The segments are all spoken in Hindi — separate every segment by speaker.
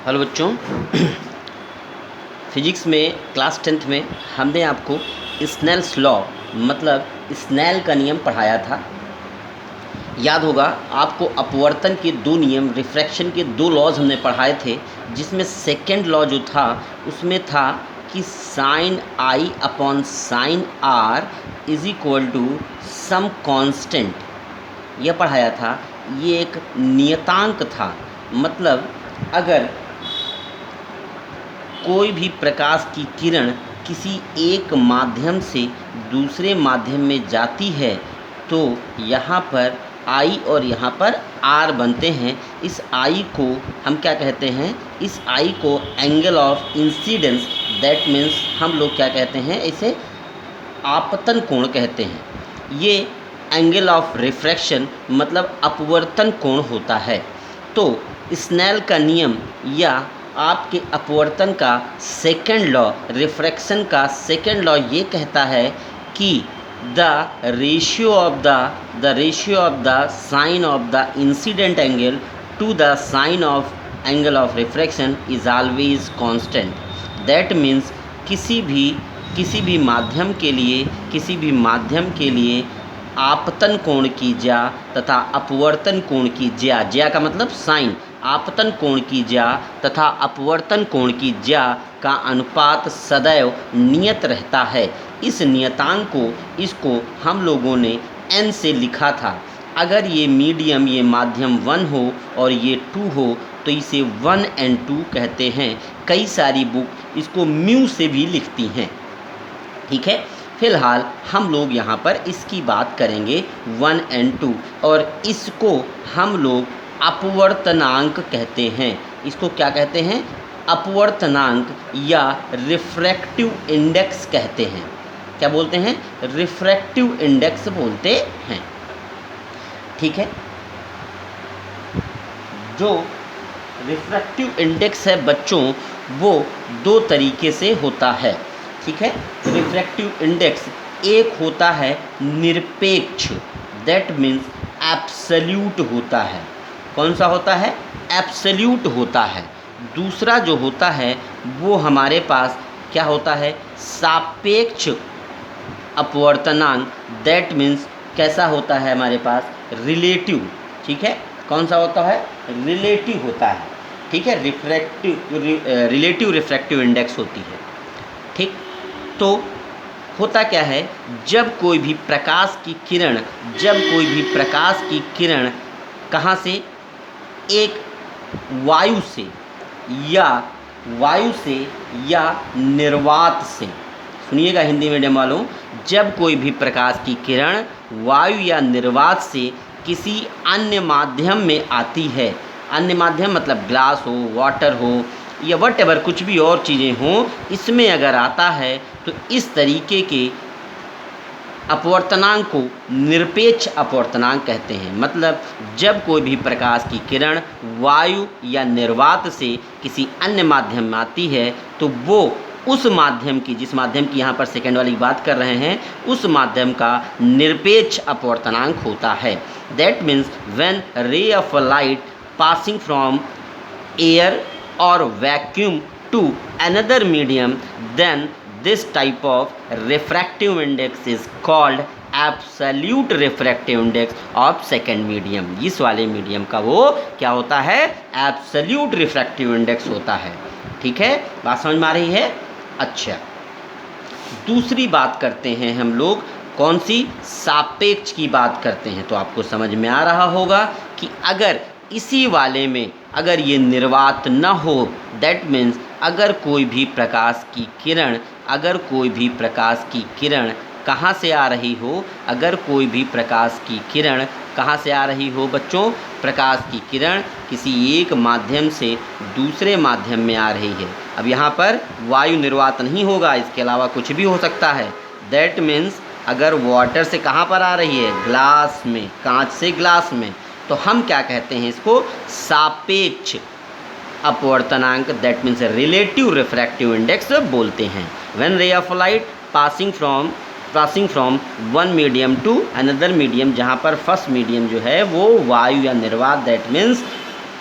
Speaker 1: हेलो बच्चों। फिजिक्स में क्लास 10th में हमने आपको स्नेल्स लॉ मतलब स्नेल का नियम पढ़ाया था। याद होगा आपको अपवर्तन के दो नियम, रिफ्रैक्शन के दो लॉज हमने पढ़ाए थे, जिसमें सेकंड लॉ जो था उसमें था कि sine i upon sine r is equal to some constant. यह पढ़ाया था। ये एक नियतांक था, मतलब अगर कोई भी प्रकाश की किरण किसी एक माध्यम से दूसरे माध्यम में जाती है तो यहाँ पर I और यहाँ पर R बनते हैं। इस I को हम क्या कहते हैं? इस I को angle of incidence, that means हम लोग क्या कहते हैं? इसे आपतन कोण कहते हैं। ये एंगल ऑफ रिफ्रैक्शन मतलब अपवर्तन कोण होता है। तो स्नेल का नियम या आपके अपवर्तन का सेकंड लॉ, रिफ्रैक्शन का सेकंड लॉ ये कहता है कि the ratio of the sine of the incident angle to the sine of angle of refraction is always constant. That means किसी भी माध्यम के लिए आपतन कोण की ज्या तथा अपवर्तन कोण की ज्या का मतलब साइन, आपतन कोण की ज्या तथा अपवर्तन कोण की ज्या का अनुपात सदैव नियत रहता है। इस नियतांक को, इसको हम लोगों ने n से लिखा था। अगर ये मीडियम, ये माध्यम 1 हो और ये 2 हो तो इसे 1 and 2 कहते हैं। कई सारी बुक इसको म्यू से भी लिखती हैं। ठीक है, फिलहाल हम लोग यहाँ पर इसकी बात करेंगे 1 and 2, और इसको हम लोग अपवर्तनांक कहते हैं। इसको क्या कहते हैं? अपवर्तनांक या रिफ्रैक्टिव इंडेक्स कहते हैं। क्या बोलते हैं? रिफ्रैक्टिव इंडेक्स बोलते हैं। ठीक है, जो रिफ्रैक्टिव इंडेक्स है बच्चों, वो दो तरीके से होता है। ठीक है, रिफ्रैक्टिव इंडेक्स एक होता है निरपेक्ष, दैट मीन्स एब्सोल्यूट होता है। कौन सा होता है? एब्सोल्यूट होता है। दूसरा जो होता है वो हमारे पास क्या होता है? सापेक्ष अपवर्तनांक, दैट मीन्स कैसा होता है हमारे पास? रिलेटिव। ठीक है, कौन सा होता है? रिलेटिव होता है। ठीक है, रिलेटिव रिफ्रैक्टिव इंडेक्स होती है। ठीक, तो होता क्या है, जब कोई भी प्रकाश की किरण कहाँ से? एक वायु से या निर्वात से। सुनिएगा हिंदी मीडियम वालों, जब कोई भी प्रकाश की किरण वायु या निर्वात से किसी अन्य माध्यम में आती है, अन्य माध्यम मतलब ग्लास हो, वाटर हो या वटएवर कुछ भी और चीज़ें हों, इसमें अगर आता है तो इस तरीके के अपवर्तनांक को निरपेक्ष अपवर्तनांक कहते हैं। मतलब जब कोई भी प्रकाश की किरण वायु या निर्वात से किसी अन्य माध्यम में आती है तो वो उस माध्यम की, जिस माध्यम की यहाँ पर सेकंड वाली बात कर रहे हैं, उस माध्यम का निरपेक्ष अपवर्तनांक होता है। That means when ray of light passing from air और vacuum to another medium, then this type of refractive index is called absolute refractive index of second medium। इस वाले मीडियम का वो क्या होता है? absolute refractive index होता है। ठीक है, बात समझ में आ रही है? अच्छा, दूसरी बात करते हैं हम लोग, कौन सी? सापेक्ष की बात करते हैं। तो आपको समझ में आ रहा होगा कि अगर इसी वाले में अगर ये निर्वात न हो, दैट मीन्स अगर कोई भी प्रकाश की किरण कहाँ से आ रही हो, अगर कोई भी प्रकाश की किरण कहाँ से आ रही हो बच्चों? प्रकाश की किरण किसी एक माध्यम से दूसरे माध्यम में आ रही है। अब यहाँ पर वायु निर्वात नहीं होगा, इसके अलावा कुछ भी हो सकता है। दैट मीन्स अगर वाटर से कहाँ पर आ रही है? ग्लास में, कांच से ग्लास में, तो हम क्या कहते हैं? इसको सापेक्ष अपवर्तनांक, that means relative refractive index बोलते हैं। When ray of light passing from one medium to another medium, जहाँ पर फर्स्ट मीडियम जो है वो वायु या निर्वात, दैट मीन्स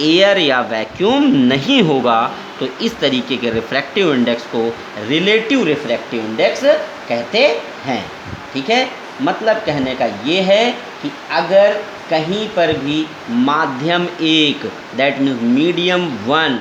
Speaker 1: एयर या वैक्यूम नहीं होगा तो इस तरीके के रिफ्रैक्टिव इंडेक्स को रिलेटिव रिफ्रैक्टिव इंडेक्स कहते हैं। ठीक है, मतलब कहने का ये है कि अगर कहीं पर भी माध्यम एक दैट मीन्स मीडियम वन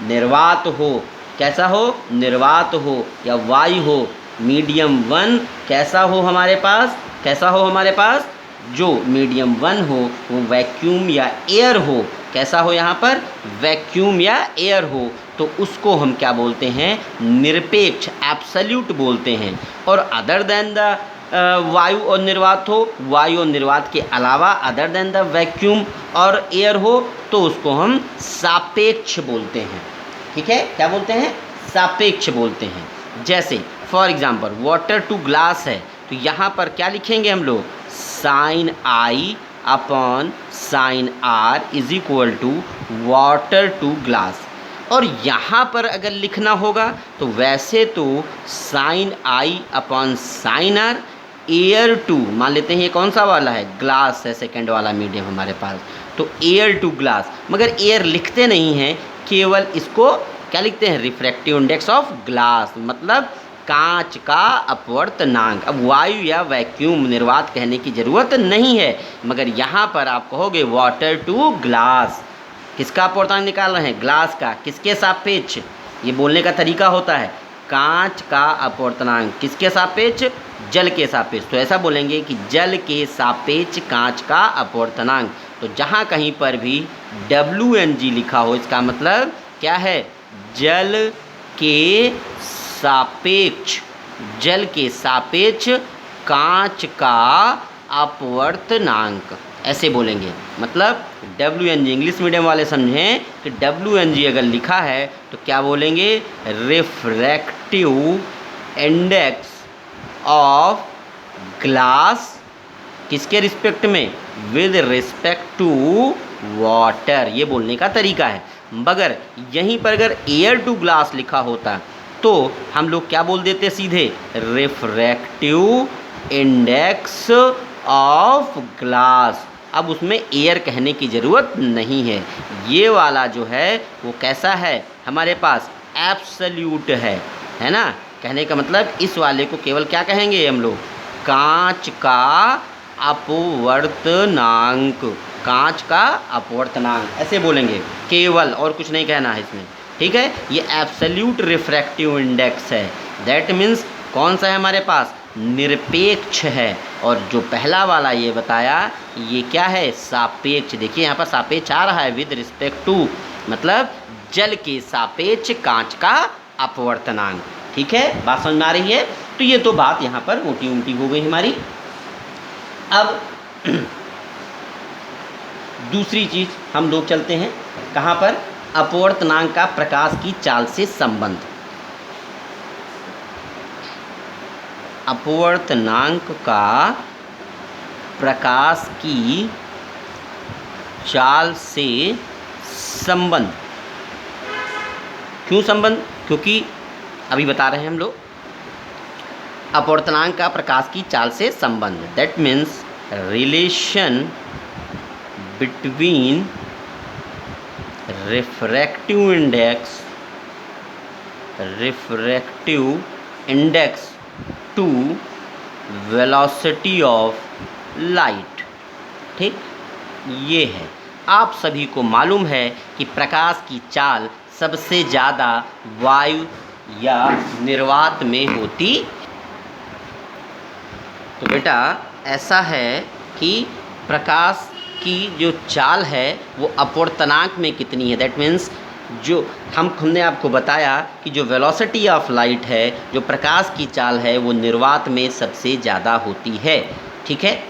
Speaker 1: निर्वात हो, कैसा हो, निर्वात हो या वायु हो, मीडियम वन कैसा हो हमारे पास, कैसा हो हमारे पास, जो मीडियम वन हो वो वैक्यूम या एयर हो, कैसा हो यहाँ पर, वैक्यूम या एयर हो, तो उसको हम क्या बोलते हैं, निरपेक्ष एब्सोल्यूट बोलते हैं। और अदर देन द वायु और निर्वात हो, वायु और निर्वात के अलावा अदर देन द वैक्यूम और एयर हो तो उसको हम सापेक्ष बोलते हैं। ठीक है, क्या बोलते हैं, सापेक्ष बोलते हैं। जैसे for example water to glass है तो यहाँ पर क्या लिखेंगे हम लोग, sine i upon sine r is equal to water to glass. और यहाँ पर अगर लिखना होगा तो वैसे तो sine i upon sine r air to, मान लेते हैं ये कौन सा वाला है, ग्लास है सेकंड वाला मीडियम हमारे पास, तो एयर टू ग्लास, मगर एयर लिखते नहीं हैं, केवल इसको क्या लिखते हैं, रिफ्रैक्टिव इंडेक्स ऑफ ग्लास, मतलब कांच का अपवर्तनांक। अब वायु या वैक्यूम निर्वात कहने की ज़रूरत नहीं है, मगर यहाँ पर आप कहोगे वाटर टू ग्लास, किसका अपवर्तनांक निकाल रहे हैं, ग्लास का, किसके सापेक्ष, ये बोलने का तरीका होता है, कांच का अपवर्तनांक किसके सापेक्ष, जल के सापेक्ष। तो ऐसा बोलेंगे कि जल के सापेक्ष कांच का अपवर्तनांक। तो जहाँ कहीं पर भी WNG लिखा हो इसका मतलब क्या है, जल के सापेक्ष, जल के सापेक्ष कांच का अपवर्तनांक, ऐसे बोलेंगे। मतलब WNG, इंग्लिश मीडियम वाले समझें कि WNG अगर लिखा है तो क्या बोलेंगे, रिफ्रैक्टिव इंडेक्स ऑफ ग्लास, किसके रिस्पेक्ट में, विद रिस्पेक्ट टू वाटर, ये बोलने का तरीका है। मगर यहीं पर अगर एयर टू ग्लास लिखा होता तो हम लोग क्या बोल देते सीधे, रिफ्रैक्टिव इंडेक्स ऑफ ग्लास। अब उसमें एयर कहने की ज़रूरत नहीं है, ये वाला जो है वो कैसा है हमारे पास, एब्सोल्यूट है ना। कहने का मतलब इस वाले को केवल क्या कहेंगे हम लोग, कांच का अपवर्तनांक, कांच का अपवर्तनांक ऐसे बोलेंगे केवल, और कुछ नहीं कहना है इसमें। ठीक है, ये एब्सोल्यूट रिफ्रैक्टिव इंडेक्स है, दैट मीन्स कौन सा है हमारे पास, निरपेक्ष है। और जो पहला वाला ये बताया ये क्या है, सापेक्ष। देखिए यहाँ पर सापेक्ष आ रहा है, विद रिस्पेक्ट टू, मतलब जल के सापेक्ष कांच का अपवर्तनांक। ठीक है, बात समझ में आ रही है। तो ये तो बात यहाँ पर मोटी मोटी हो गई हमारी। अब दूसरी चीज़ हम लोग चलते हैं कहाँ पर, अपवर्तनांक का प्रकाश की चाल से संबंध। अपवर्तनांक का प्रकाश की चाल से संबंध, क्यों संबंध, क्योंकि अभी बता रहे हैं हम लोग अपवर्तनांक का प्रकाश की चाल से संबंध, that means relation between refractive index to velocity of light. ठीक, ये है, आप सभी को मालूम है कि प्रकाश की चाल सबसे ज़्यादा वायु या निर्वात में होती। तो बेटा ऐसा है कि प्रकाश की जो चाल है वो अपवर्तनांक में कितनी है, दैट मीन्स जो हमने आपको बताया कि जो वेलोसिटी ऑफ लाइट है, जो प्रकाश की चाल है, वो निर्वात में सबसे ज़्यादा होती है। ठीक है,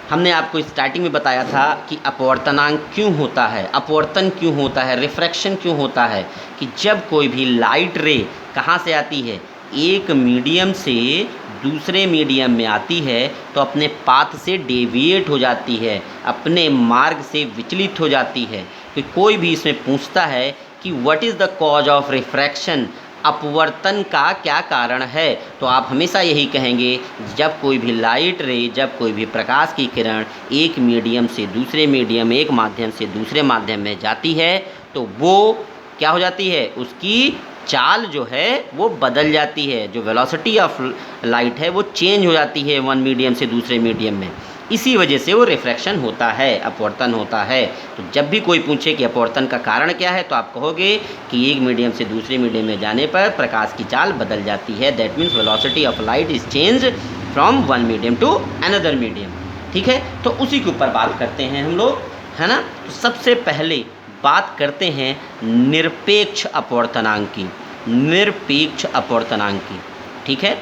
Speaker 1: हमने आपको स्टार्टिंग में बताया था कि अपवर्तनांक क्यों होता है, अपवर्तन क्यों होता है, रिफ्रैक्शन क्यों होता है, कि जब कोई भी लाइट रे कहाँ से आती है, एक मीडियम से दूसरे मीडियम में आती है तो अपने पाथ से डेविएट हो जाती है, अपने मार्ग से विचलित हो जाती है। कि कोई भी इसमें पूछता है कि what is the cause of refraction, अपवर्तन का क्या कारण है? तो आप हमेशा यही कहेंगे, जब कोई भी लाइट रे, जब कोई भी प्रकाश की किरण एक मीडियम से दूसरे मीडियम, एक माध्यम से दूसरे माध्यम में जाती है तो वो क्या हो जाती है, उसकी चाल जो है वो बदल जाती है, जो वेलोसिटी ऑफ लाइट है वो चेंज हो जाती है वन मीडियम से दूसरे मीडियम में। इसी वजह से वो रिफ्रैक्शन होता है, अपवर्तन होता है। तो जब भी कोई पूछे कि अपवर्तन का कारण क्या है तो आप कहोगे कि एक मीडियम से दूसरे मीडियम में जाने पर प्रकाश की चाल बदल जाती है। That means velocity of light is change from one medium to another medium. ठीक है, तो उसी के ऊपर बात करते हैं हम लोग, है ना। तो सबसे पहले बात करते हैं निरपेक्ष अपवर्तनांक की, निरपेक्ष अपवर्तनांक की। ठीक है,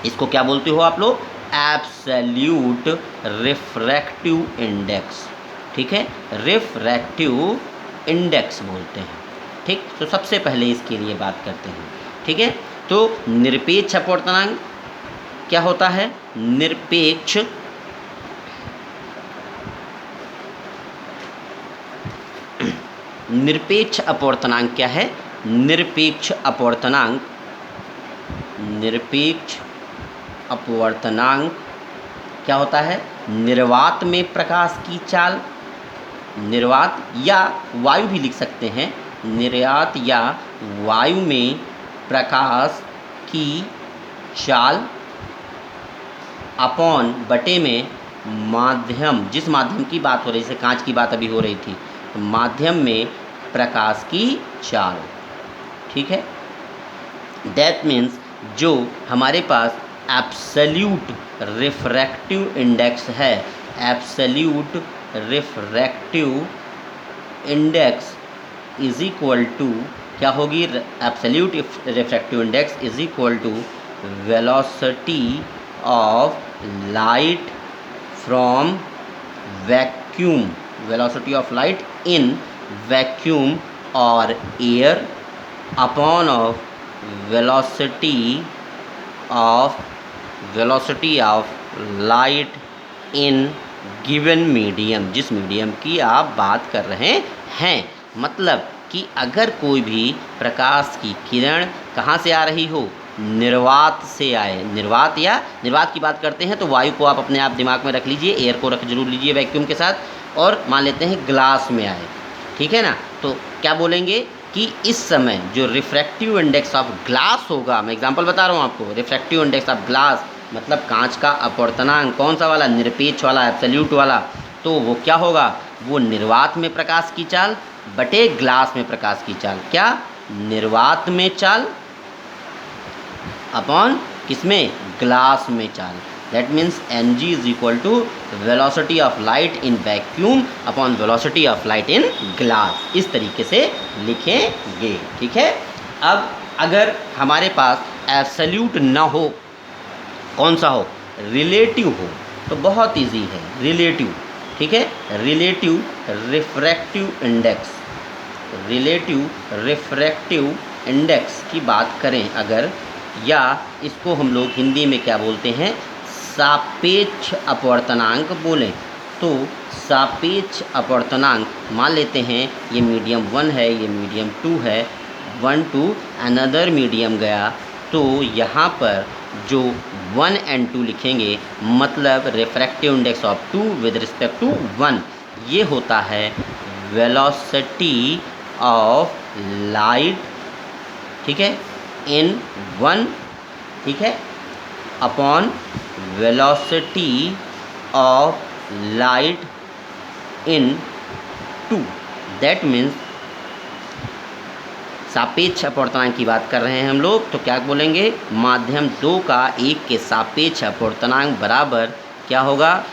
Speaker 1: इसको क्या बोलते हो आप लोग? Absolute refractive index. ठीक है, रिफ्रैक्टिव इंडेक्स बोलते हैं। ठीक, तो सबसे पहले इसके लिए बात करते हैं। ठीक है, तो निरपेक्ष अपवर्तनांक क्या होता है? निरपेक्ष निरपेक्ष अपवर्तनांक क्या है? निरपेक्ष अपवर्तनांक, निरपेक्ष अपवर्तनांक क्या होता है? निर्वात में प्रकाश की चाल, निर्वात या वायु भी लिख सकते हैं, निर्वात या वायु में प्रकाश की चाल अपॉन बटे में माध्यम, जिस माध्यम की बात हो रही, जैसे कांच की बात अभी हो रही थी, तो माध्यम में प्रकाश की चाल। ठीक है, दैट मीन्स जो हमारे पास एब्सोल्यूट रिफ्रैक्टिव इंडेक्स है, absolute refractive index is equal to क्या होगी? Absolute refractive index is equal to velocity of light from vacuum, velocity of light in vacuum और air upon of velocity of light in given medium, जिस मीडियम की आप बात कर रहे हैं। मतलब कि अगर कोई भी प्रकाश की किरण कहाँ से आ रही हो? निर्वात से आए, निर्वात या निर्वात की बात करते हैं तो वायु को आप अपने आप दिमाग में रख लीजिए, एयर को रख जरूर लीजिए वैक्यूम के साथ, और मान लेते हैं ग्लास में आए। ठीक है ना, तो क्या बोलेंगे कि इस समय जो रिफ्रैक्टिव इंडेक्स ऑफ ग्लास होगा, मैं एग्जांपल बता रहा हूँ आपको, रिफ्रैक्टिव इंडेक्स ऑफ ग्लास मतलब कांच का अपवर्तनांक, कौन सा वाला? निरपेक्ष वाला, एब्सोल्यूट वाला। तो वो क्या होगा? वो निर्वात में प्रकाश की चाल बटे ग्लास में प्रकाश की चाल, क्या? निर्वात में चाल अपॉन किसमें? ग्लास में चाल। That means mg is equal to velocity of light in vacuum upon velocity of light in glass. इस तरीके से लिखेंगे। ठीक है, अब अगर हमारे पास एब्सोल्यूट न हो, कौन सा हो? रिलेटिव हो, तो बहुत इजी है, रिलेटिव। ठीक है, relative refractive index, relative refractive index की बात करें अगर, या इसको हम लोग हिंदी में क्या बोलते हैं? सापेक्ष अपवर्तनांक बोलें तो सापेक्ष अपवर्तनांक मान लेते हैं ये मीडियम 1 है, ये मीडियम 2 है, 1 टू अनदर मीडियम गया, तो यहाँ पर जो 1 and 2 लिखेंगे मतलब refractive index of 2 with respect to 1, ये होता है वेलोसिटी ऑफ लाइट, ठीक है, इन 1, ठीक है, upon velocity of light in 2। That means सापेक्ष अपवर्तनांक की बात कर रहे हैं हम लोग, तो क्या बोलेंगे? माध्यम 2 का 1 के सापेक्ष अपवर्तनांक बराबर क्या होगा?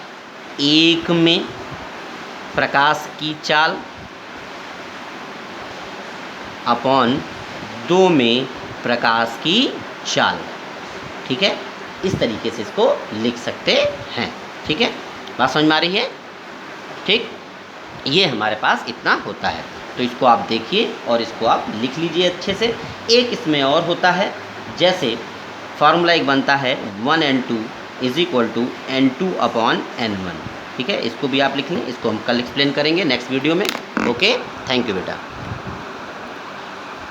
Speaker 1: 1 में प्रकाश की चाल अपॉन 2 में प्रकाश की चाल। ठीक है, इस तरीके से इसको लिख सकते हैं। ठीक है, बात समझ में आ रही है? ठीक, ये हमारे पास इतना होता है, तो इसको आप देखिए और इसको आप लिख लीजिए अच्छे से। एक इसमें और होता है, जैसे फार्मूला एक बनता है 1n2 is equal to n2 upon n1। ठीक है, इसको भी आप लिख लें, इसको हम कल एक्सप्लेन करेंगे नेक्स्ट वीडियो में। ओके, थैंक यू बेटा।